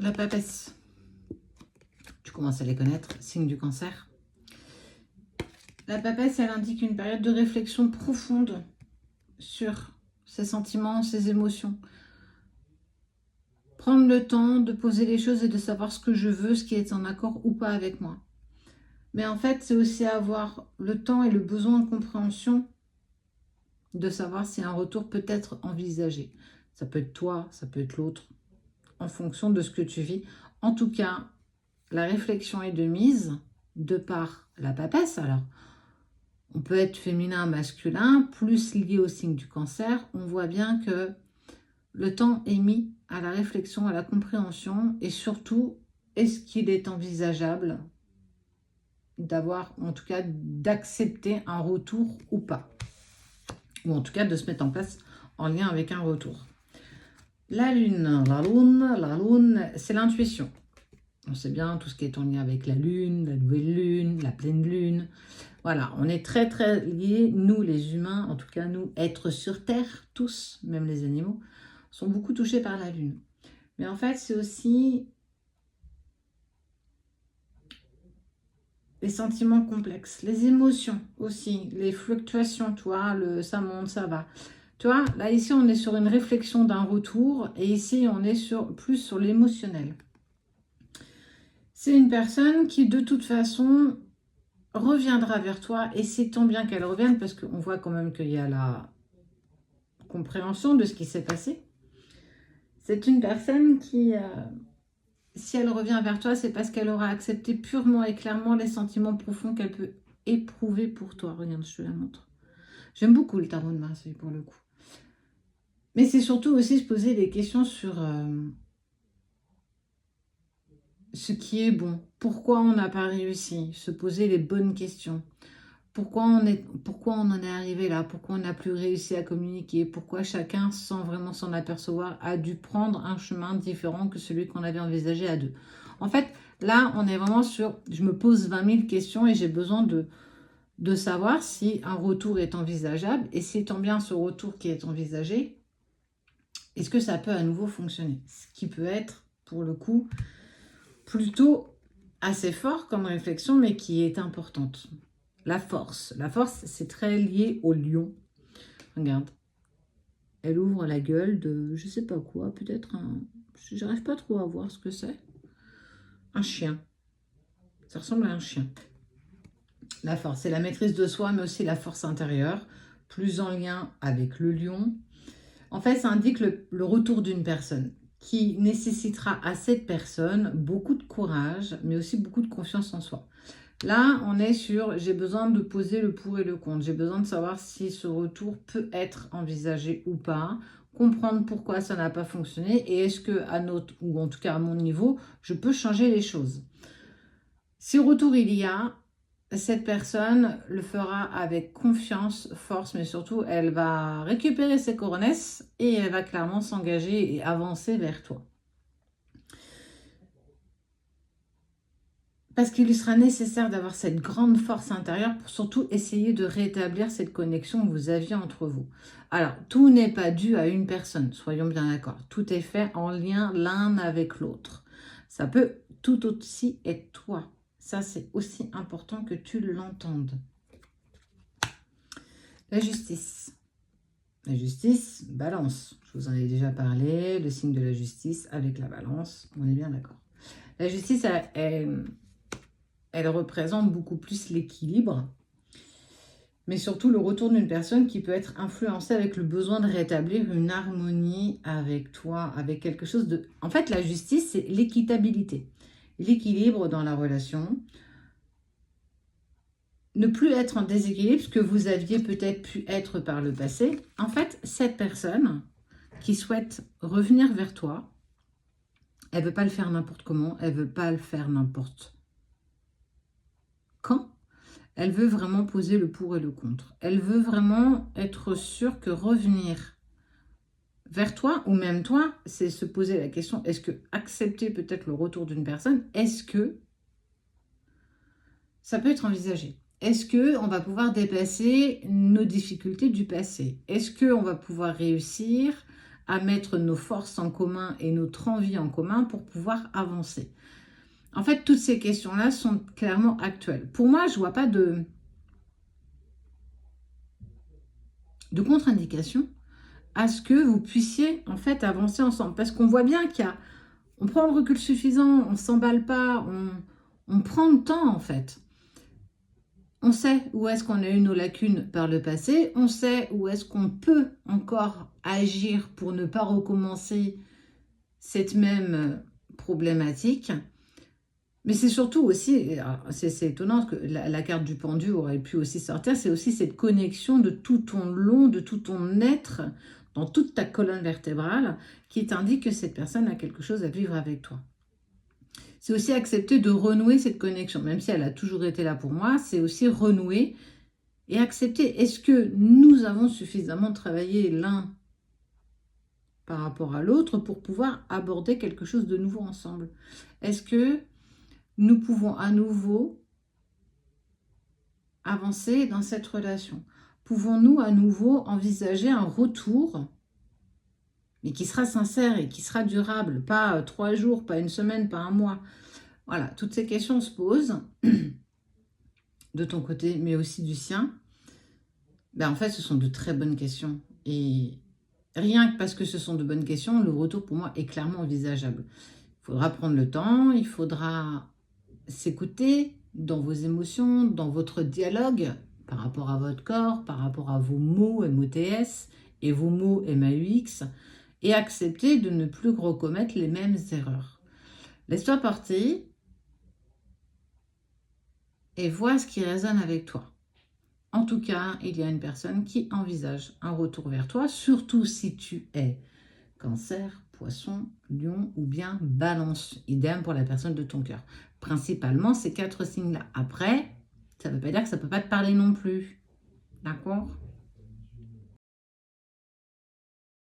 La papesse. Tu commences à les connaître, signe du cancer. La papesse, elle indique une période de réflexion profonde sur ses sentiments, ses émotions. Prendre le temps de poser les choses et de savoir ce que je veux, ce qui est en accord ou pas avec moi. Mais en fait, c'est aussi avoir le temps et le besoin de compréhension de savoir si un retour peut être envisagé. Ça peut être toi, ça peut être l'autre, en fonction de ce que tu vis. En tout cas, la réflexion est de mise de par la papesse. Alors, on peut être féminin, masculin, plus lié au signe du cancer. On voit bien que le temps est mis à la réflexion, à la compréhension et surtout, est-ce qu'il est envisageable d'avoir, en tout cas, d'accepter un retour ou pas. Ou en tout cas, de se mettre en place en lien avec un retour. La lune, c'est l'intuition. On sait bien tout ce qui est en lien avec la lune, la nouvelle lune, la pleine lune. Voilà, on est très très liés, nous les humains, en tout cas nous, êtres sur Terre, tous, même les animaux, sont beaucoup touchés par la lune. Mais en fait, c'est aussi les sentiments complexes, les émotions aussi, les fluctuations, tu vois, ça monte, ça va. Tu vois, là ici on est sur une réflexion d'un retour et ici on est plus sur l'émotionnel. C'est une personne qui de toute façon reviendra vers toi et c'est tant bien qu'elle revienne parce qu'on voit quand même qu'il y a la compréhension de ce qui s'est passé. C'est une personne qui, si elle revient vers toi, c'est parce qu'elle aura accepté purement et clairement les sentiments profonds qu'elle peut éprouver pour toi. Regarde, je te la montre. J'aime beaucoup le tarot de Marseille pour le coup. Mais c'est surtout aussi se poser des questions sur ce qui est bon. Pourquoi on n'a pas réussi? Se poser les bonnes questions. Pourquoi on en est arrivé là? Pourquoi on n'a plus réussi à communiquer? Pourquoi chacun, sans vraiment s'en apercevoir, a dû prendre un chemin différent que celui qu'on avait envisagé à deux? En fait, là, on est vraiment sur... Je me pose 20 000 questions et j'ai besoin de savoir si un retour est envisageable. Et si tant bien ce retour qui est envisagé, est-ce que ça peut à nouveau fonctionner? Ce qui peut être, pour le coup, plutôt assez fort comme réflexion, mais qui est importante. La force, c'est très lié au lion. Regarde. Elle ouvre la gueule de, je sais pas quoi, peut-être un... J'arrive pas trop à voir ce que c'est. Un chien. Ça ressemble à un chien. La force, c'est la maîtrise de soi, mais aussi la force intérieure, plus en lien avec le lion. En fait, ça indique le retour d'une personne qui nécessitera à cette personne beaucoup de courage, mais aussi beaucoup de confiance en soi. Là, on est sur, j'ai besoin de poser le pour et le contre. J'ai besoin de savoir si ce retour peut être envisagé ou pas, comprendre pourquoi ça n'a pas fonctionné et est-ce que à notre, ou en tout cas à mon niveau, je peux changer les choses. Si retour il y a, cette personne le fera avec confiance, force, mais surtout, elle va récupérer ses coronesses et elle va clairement s'engager et avancer vers toi. Parce qu'il lui sera nécessaire d'avoir cette grande force intérieure pour surtout essayer de rétablir cette connexion que vous aviez entre vous. Alors, tout n'est pas dû à une personne, soyons bien d'accord. Tout est fait en lien l'un avec l'autre. Ça peut tout aussi être toi. Ça, c'est aussi important que tu l'entendes. La justice. La justice, balance. Je vous en ai déjà parlé, le signe de la justice avec la balance. On est bien d'accord. La justice, elle représente beaucoup plus l'équilibre, mais surtout le retour d'une personne qui peut être influencée avec le besoin de rétablir une harmonie avec toi, avec quelque chose de... En fait, la justice, c'est l'équitabilité, l'équilibre dans la relation, ne plus être en déséquilibre, ce que vous aviez peut-être pu être par le passé. En fait, cette personne qui souhaite revenir vers toi, elle ne veut pas le faire n'importe comment, elle ne veut pas le faire n'importe quand. Elle veut vraiment poser le pour et le contre. Elle veut vraiment être sûre que revenir vers toi, ou même toi, c'est se poser la question, est-ce que accepter peut-être le retour d'une personne, est-ce que ça peut être envisagé? Est-ce qu'on va pouvoir dépasser nos difficultés du passé? Est-ce qu'on va pouvoir réussir à mettre nos forces en commun et notre envie en commun pour pouvoir avancer. En fait, toutes ces questions-là sont clairement actuelles. Pour moi, je ne vois pas de contre-indication à ce que vous puissiez en fait avancer ensemble. Parce qu'on voit bien on prend le recul suffisant, on ne s'emballe pas, on prend le temps en fait. On sait où est-ce qu'on a eu nos lacunes par le passé, on sait où est-ce qu'on peut encore agir pour ne pas recommencer cette même problématique. Mais c'est surtout aussi, c'est étonnant que la carte du pendu aurait pu aussi sortir, c'est aussi cette connexion de tout ton long, de tout ton être, dans toute ta colonne vertébrale, qui t'indique que cette personne a quelque chose à vivre avec toi. C'est aussi accepter de renouer cette connexion, même si elle a toujours été là pour moi, c'est aussi renouer et accepter. Est-ce que nous avons suffisamment travaillé l'un par rapport à l'autre pour pouvoir aborder quelque chose de nouveau ensemble? Est-ce que nous pouvons à nouveau avancer dans cette relation? Pouvons-nous à nouveau envisager un retour, mais qui sera sincère et qui sera durable, pas 3 jours, pas une semaine, pas un mois? Voilà, toutes ces questions se posent de ton côté, mais aussi du sien. Ben, en fait, ce sont de très bonnes questions. Et rien que parce que ce sont de bonnes questions, le retour pour moi est clairement envisageable. Il faudra prendre le temps, il faudra s'écouter dans vos émotions, dans votre dialogue par rapport à votre corps, par rapport à vos mots MOTS et vos mots MAUX, et accepter de ne plus recommettre les mêmes erreurs. Laisse-toi porter et vois ce qui résonne avec toi. En tout cas, il y a une personne qui envisage un retour vers toi, surtout si tu es Cancer, Poisson, Lion ou bien Balance. Idem pour la personne de ton cœur. Principalement ces 4 signes-là. Après, ça ne veut pas dire que ça ne peut pas te parler non plus. D'accord ?